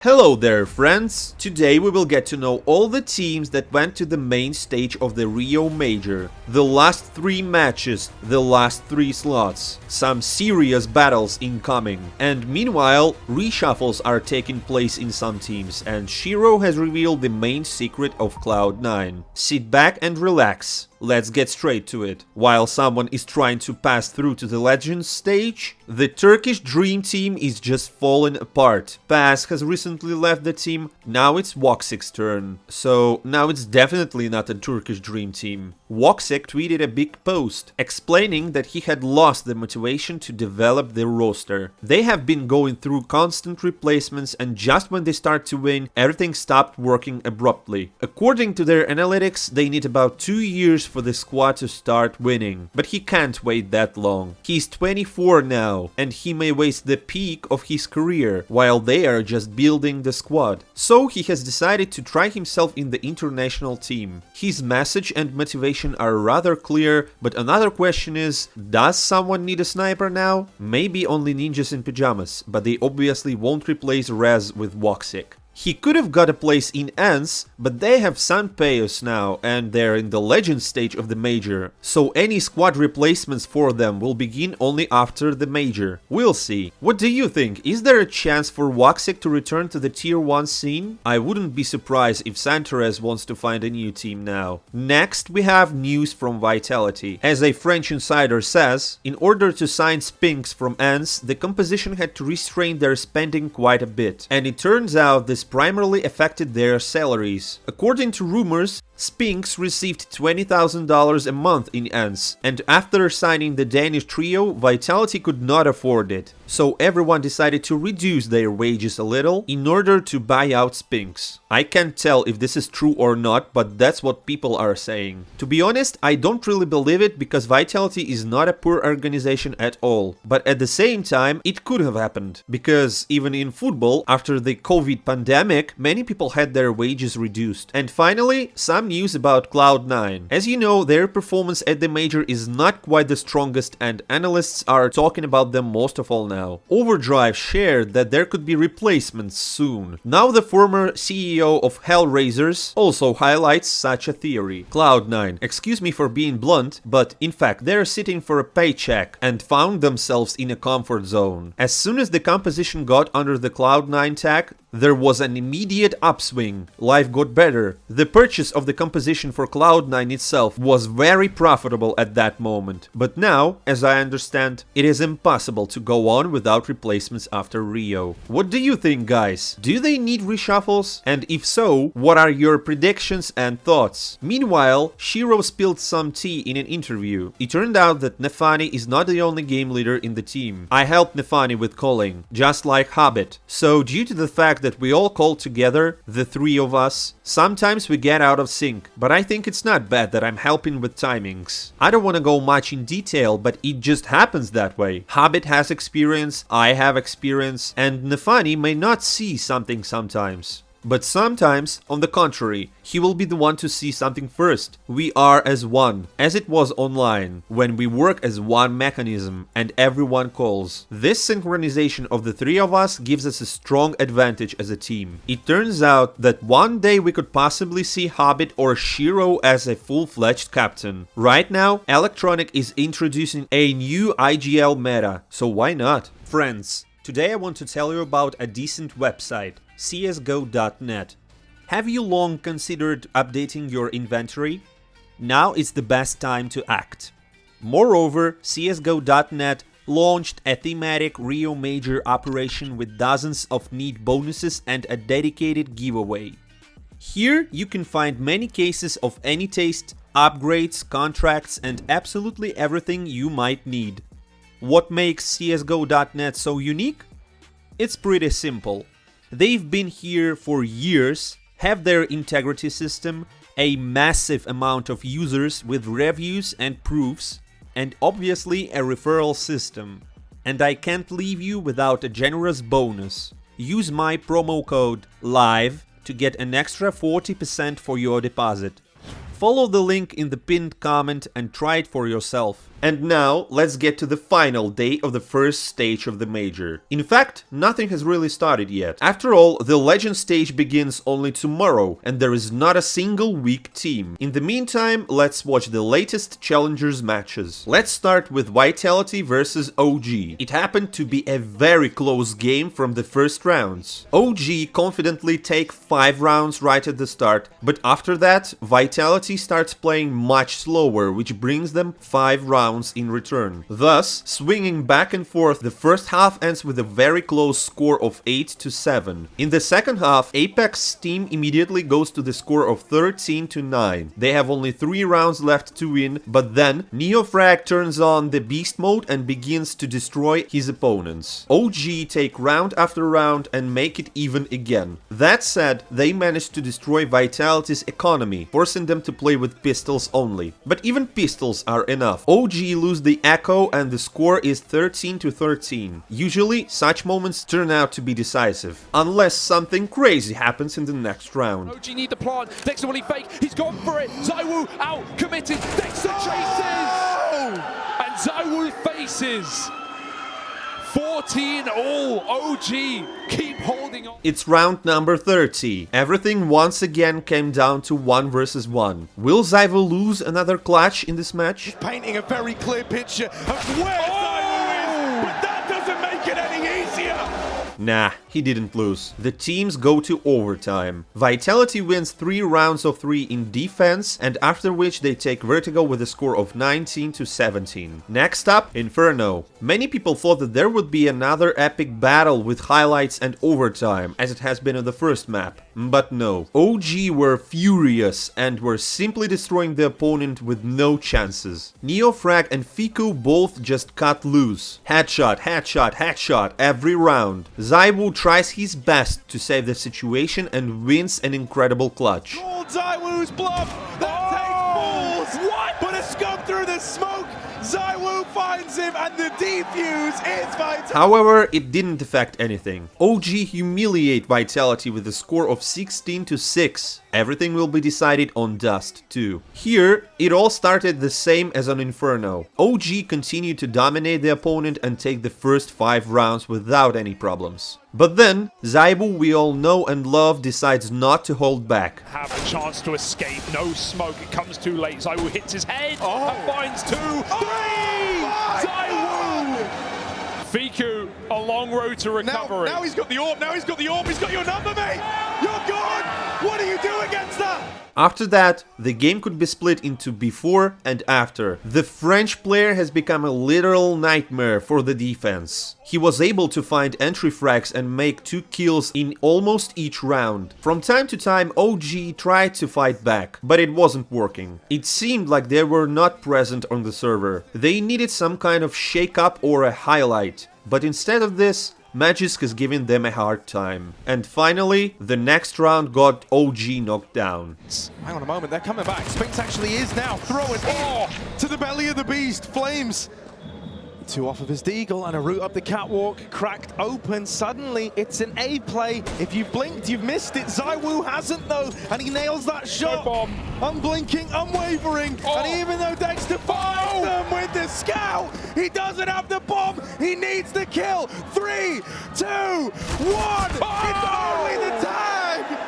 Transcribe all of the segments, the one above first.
Hello there, friends! Today we will get to know all the teams that went to the main stage of the Rio Major. The last 3 matches, the last 3 slots, some serious battles incoming. And meanwhile, reshuffles are taking place in some teams, and Shiro has revealed the main secret of Cloud9. Sit back and relax. Let's get straight to it. While someone is trying to pass through to the Legends stage, the Turkish Dream Team is just falling apart. Paz has recently left the team, now it's Woxic's turn. So now it's definitely not a Turkish Dream Team. Woxic tweeted a big post explaining that he had lost the motivation to develop their roster. They have been going through constant replacements, and just when they start to win, everything stopped working abruptly. According to their analytics, they need about 2 years for the squad to start winning, but he can't wait that long. He's 24 now, and he may waste the peak of his career while they are just building the squad. So he has decided to try himself in the international team. His message and motivation are rather clear, but another question is, does someone need a sniper now? Maybe only ninjas in pajamas, but they obviously won't replace Rez with Woxic. He could have got a place in ENCE, but they have Sanpeos now, and they're in the Legends stage of the Major, so any squad replacements for them will begin only after the Major. We'll see. What do you think? Is there a chance for Woxic to return to the Tier 1 scene? I wouldn't be surprised if Santorez wants to find a new team now. Next, we have news from Vitality. As a French insider says, in order to sign Spinks from ENCE, the composition had to restrain their spending quite a bit, and it turns out this primarily affected their salaries. According to rumors, Spinks received $20,000 a month in ENCE, and after signing the Danish trio, Vitality could not afford it. So everyone decided to reduce their wages a little in order to buy out Spinks. I can't tell if this is true or not, but that's what people are saying. To be honest, I don't really believe it because Vitality is not a poor organization at all. But at the same time, it could have happened. Because even in football, after the COVID pandemic, many people had their wages reduced. And finally, some news about Cloud9. As you know, their performance at the Major is not quite the strongest, and analysts are talking about them most of all now. Overdrive shared that there could be replacements soon. Now the former CEO of Hellraisers also highlights such a theory. Cloud9, excuse me for being blunt, but in fact they're sitting for a paycheck and found themselves in a comfort zone. As soon as the composition got under the Cloud9 tag, there was an immediate upswing. Life got better. The purchase of the composition for Cloud9 itself was very profitable at that moment. But now, as I understand, it is impossible to go on without replacements after Rio. What do you think, guys? Do they need reshuffles? And if so, what are your predictions and thoughts? Meanwhile, Shiro spilled some tea in an interview. It turned out that Nefani is not the only game leader in the team. I helped Nefani with calling, just like Hobbit. So due to the fact that we all call together, the 3 of us, sometimes we get out of sync, but I think it's not bad that I'm helping with timings. I don't want to go much in detail, but it just happens that way. Hobbit has experience, I have experience, and Nefani may not see something sometimes. But sometimes, on the contrary, he will be the one to see something first. We are as one, as it was online, when we work as one mechanism and everyone calls. This synchronization of the 3 of us gives us a strong advantage as a team. It turns out that one day we could possibly see Hobbit or Shiro as a full-fledged captain. Right now, Electronic is introducing a new IGL meta, so why not? Friends, today I want to tell you about a decent website, CSGO.net. Have you long considered updating your inventory? Now is the best time to act. Moreover, CSGO.net launched a thematic Rio Major operation with dozens of neat bonuses and a dedicated giveaway. Here you can find many cases of any taste, upgrades, contracts, and absolutely everything you might need. What makes CSGO.net so unique? It's pretty simple. They've been here for years, have their integrity system, a massive amount of users with reviews and proofs, and obviously a referral system. And I can't leave you without a generous bonus. Use my promo code LIVE to get an extra 40% for your deposit. Follow the link in the pinned comment and try it for yourself. And now, let's get to the final day of the first stage of the major. In fact, nothing has really started yet. After all, the Legend stage begins only tomorrow, and there is not a single weak team. In the meantime, let's watch the latest Challengers matches. Let's start with Vitality versus OG. It happened to be a very close game from the first rounds. OG confidently take 5 rounds right at the start, but after that, Vitality starts playing much slower, which brings them 5 rounds in return. Thus, swinging back and forth, the first half ends with a very close score of 8-7. In the second half, Apex team immediately goes to the score of 13-9. They have only 3 rounds left to win, but then NeoFrag turns on the beast mode and begins to destroy his opponents. OG take round after round and make it even again. That said, they managed to destroy Vitality's economy, forcing them to play with pistols only. But even pistols are enough. OG lose the echo and the score is 13-13. Usually, such moments turn out to be decisive, unless something crazy happens in the next round. OG need the plant. Dexter will he fake? He's gone for it. ZywOo out, committed. Dexter chases! And ZywOo faces. 14-all. OG keep holding on. It's round number 30. Everything once again came down to 1 versus 1. Will ZywOo lose another clutch in this match? Painting a very clear picture of where ZywOo is, but that doesn't make it any easier. Nah, he didn't lose. The teams go to overtime. Vitality wins 3 rounds of 3 in defense, and after which they take Vertigo with a score of 19-17. Next up, Inferno. Many people thought that there would be another epic battle with highlights and overtime, as it has been in the first map. But no. OG were furious and were simply destroying the opponent with no chances. NeoFrag and Fiku both just cut loose. Headshot, headshot, headshot every round. ZywOo tries his best to save the situation and wins an incredible clutch. Called ZywOo's bluff. That takes balls. What? But a scum through the smoke. ZywOo finds him and the defuse is Vitality. However, it didn't affect anything. OG humiliate Vitality with a score of 16-6. Everything will be decided on Dust too. Here, it all started the same as on Inferno. OG continued to dominate the opponent and take the first 5 rounds without any problems. But then, ZywOo, we all know and love, decides not to hold back. Have a chance to escape. No smoke. It comes too late. ZywOo hits his head. And finds 2, 3. ZywOo. Fiku, a long road to recovery. Now he's got the orb. Now he's got the orb. He's got your number, mate. You're gone. What do you do against that? After that, the game could be split into before and after. The French player has become a literal nightmare for the defense. He was able to find entry frags and make 2 kills in almost each round. From time to time, OG tried to fight back, but it wasn't working. It seemed like they were not present on the server. They needed some kind of shake-up or a highlight. But instead of this, Magisk is giving them a hard time. And finally, the next round got OG knocked down. Hang on a moment, they're coming back. Spinks actually is now throwing to the belly of the beast. Flames. 2 off of his deagle and a route up the catwalk cracked open. Suddenly, it's an A play. If you've blinked, you've missed it. ZywOo hasn't though, and he nails that shot. No bomb. Unblinking, unwavering, and even though Dexter finds them with the scout, he doesn't have the bomb. He needs the kill. 3, 2, 1. It's only the tag.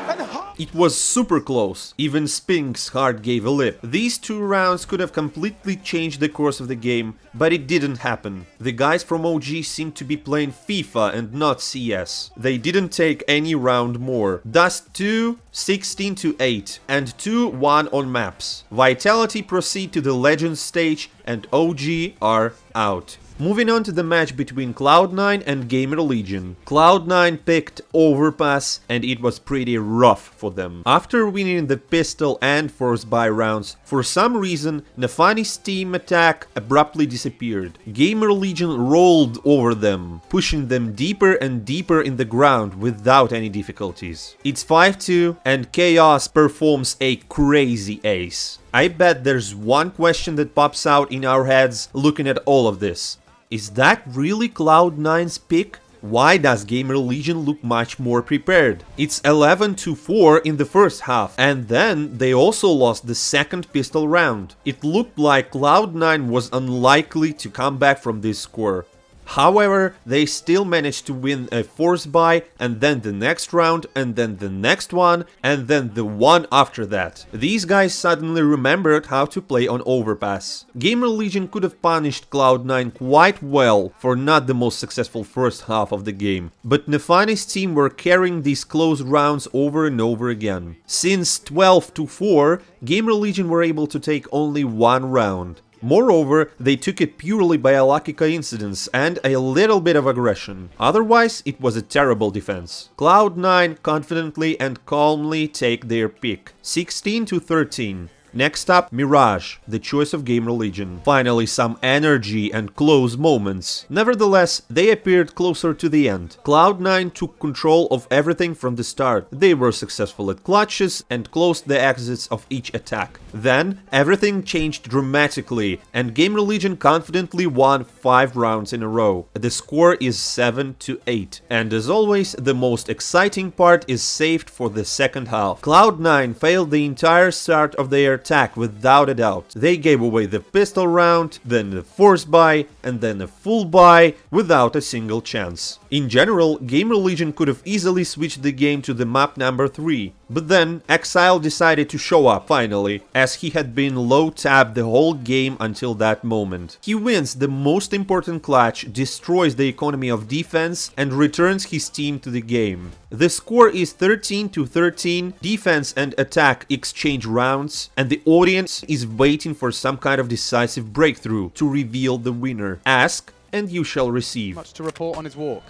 And it was super close. Even Spink's heart gave a lip. These 2 rounds could have completely changed the course of the game, but it didn't happen. The guys from OG seemed to be playing FIFA and not CS. They didn't take any round more. Dust 2, 16-8, and 2-1 on maps. Vitality proceed to the Legends stage and OG are out. Moving on to the match between CLOUD9 and Gamer Legion. CLOUD9 picked Overpass and it was pretty rough for them. After winning the pistol and force buy rounds, for some reason Nafani's team attack abruptly disappeared. Gamer Legion rolled over them, pushing them deeper and deeper in the ground without any difficulties. It's 5-2 and Chaos performs a crazy ace. I bet there's one question that pops out in our heads looking at all of this. Is that really Cloud9's pick? Why does Gamer Legion look much more prepared? It's 11-4 in the first half, and then they also lost the second pistol round. It looked like Cloud9 was unlikely to come back from this score. However, they still managed to win a force buy, and then the next round, and then the next one, and then the one after that. These guys suddenly remembered how to play on overpass. Gamer Legion could have punished Cloud9 quite well for not the most successful first half of the game, but Nefani's team were carrying these close rounds over and over again. Since 12-4, Gamer Legion were able to take only one round. Moreover, they took it purely by a lucky coincidence and a little bit of aggression. Otherwise, it was a terrible defense. Cloud9 confidently and calmly take their pick, 16-13. Next up, Mirage, the choice of Gamer Legion. Finally, some energy and close moments. Nevertheless, they appeared closer to the end. Cloud9 took control of everything from the start. They were successful at clutches and closed the exits of each attack. Then, everything changed dramatically, and Gamer Legion confidently won 5 rounds in a row. The score is 7-8. And as always, the most exciting part is saved for the second half. Cloud9 failed the entire start of their attack without a doubt. They gave away the pistol round, then the force buy, and then a full buy without a single chance. In general, Gamer Legion could have easily switched the game to the map number 3, but then Exile decided to show up finally, as he had been low tapped the whole game until that moment. He wins the most important clutch, destroys the economy of defense, and returns his team to the game. The score is 13-13, defense and attack exchange rounds, and the audience is waiting for some kind of decisive breakthrough to reveal the winner. Ask, and you shall receive. Much to report on his walk.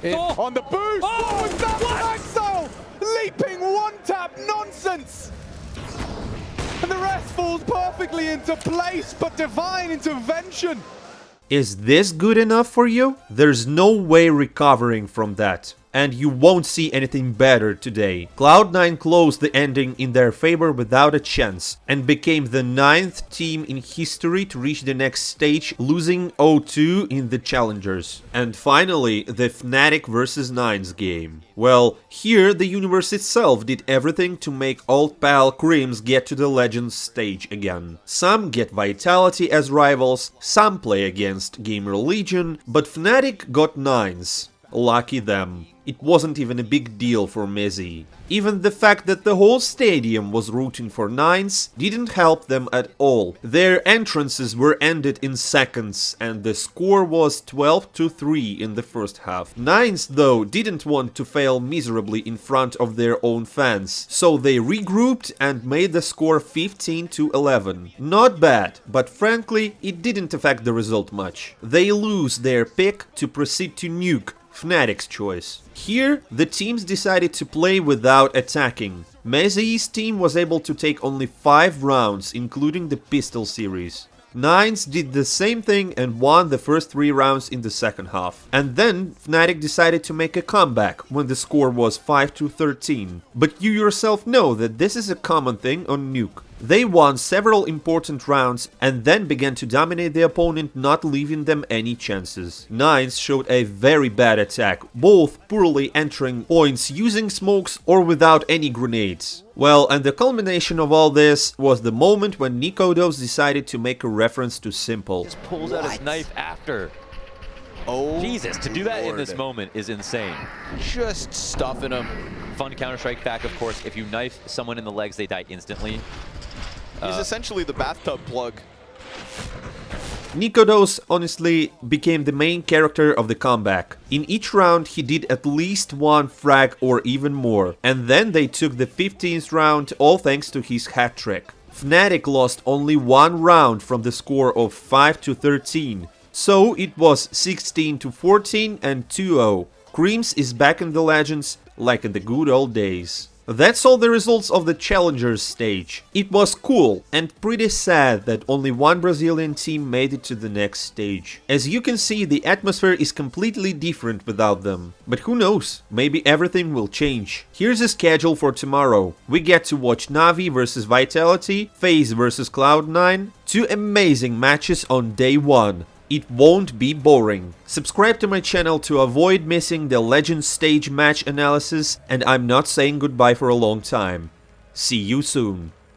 On the boost! Oh, is that from Exile? Leaping one-tap nonsense! And the rest falls perfectly into place, but divine intervention! Is this good enough for you? There's no way recovering from that. And you won't see anything better today. Cloud9 closed the ending in their favor without a chance and became the 9th team in history to reach the next stage, losing 0-2 in the challengers. And finally, the Fnatic vs Nines game. Well, here the universe itself did everything to make old pal Crims get to the Legends stage again. Some get Vitality as rivals, some play against Gamer Legion, but Fnatic got Nines. Lucky them. It wasn't even a big deal for Mezzi. Even the fact that the whole stadium was rooting for Nines didn't help them at all. Their entrances were ended in seconds, and the score was 12-3 in the first half. Nines, though, didn't want to fail miserably in front of their own fans, so they regrouped and made the score 15-11. Not bad, but frankly, it didn't affect the result much. They lose their pick to proceed to Nuke, Fnatic's choice. Here, the teams decided to play without attacking. Mezzi's team was able to take only 5 rounds, including the pistol series. Nines did the same thing and won the first 3 rounds in the second half. And then Fnatic decided to make a comeback when the score was 5-13. But you yourself know that this is a common thing on Nuke. They won several important rounds and then began to dominate the opponent, not leaving them any chances. Nines showed a very bad attack, both poorly entering points using smokes or without any grenades. Well, and the culmination of all this was the moment when Nikodos decided to make a reference to Simple. Just pulls out his knife after. Oh, Jesus, to do that in this Lord. moment is insane. Just stuffing him. Fun Counter-Strike fact, of course, if you knife someone in the legs, they die instantly. He's essentially the bathtub plug. Nikodos honestly became the main character of the comeback. In each round he did at least 1 frag or even more, and then they took the 15th round, all thanks to his hat trick. Fnatic lost only 1 round from the score of 5-13, so it was 16-14 and 2-0. Crims is back in the Legends like in the good old days. That's all the results of the Challengers stage. It was cool and pretty sad that only one Brazilian team made it to the next stage. As you can see, the atmosphere is completely different without them. But who knows, maybe everything will change. Here's the schedule for tomorrow. We get to watch Na'Vi vs Vitality, FaZe vs Cloud9, 2 amazing matches on day 1. It won't be boring. Subscribe to my channel to avoid missing the Legends stage match analysis, and I'm not saying goodbye for a long time. See you soon.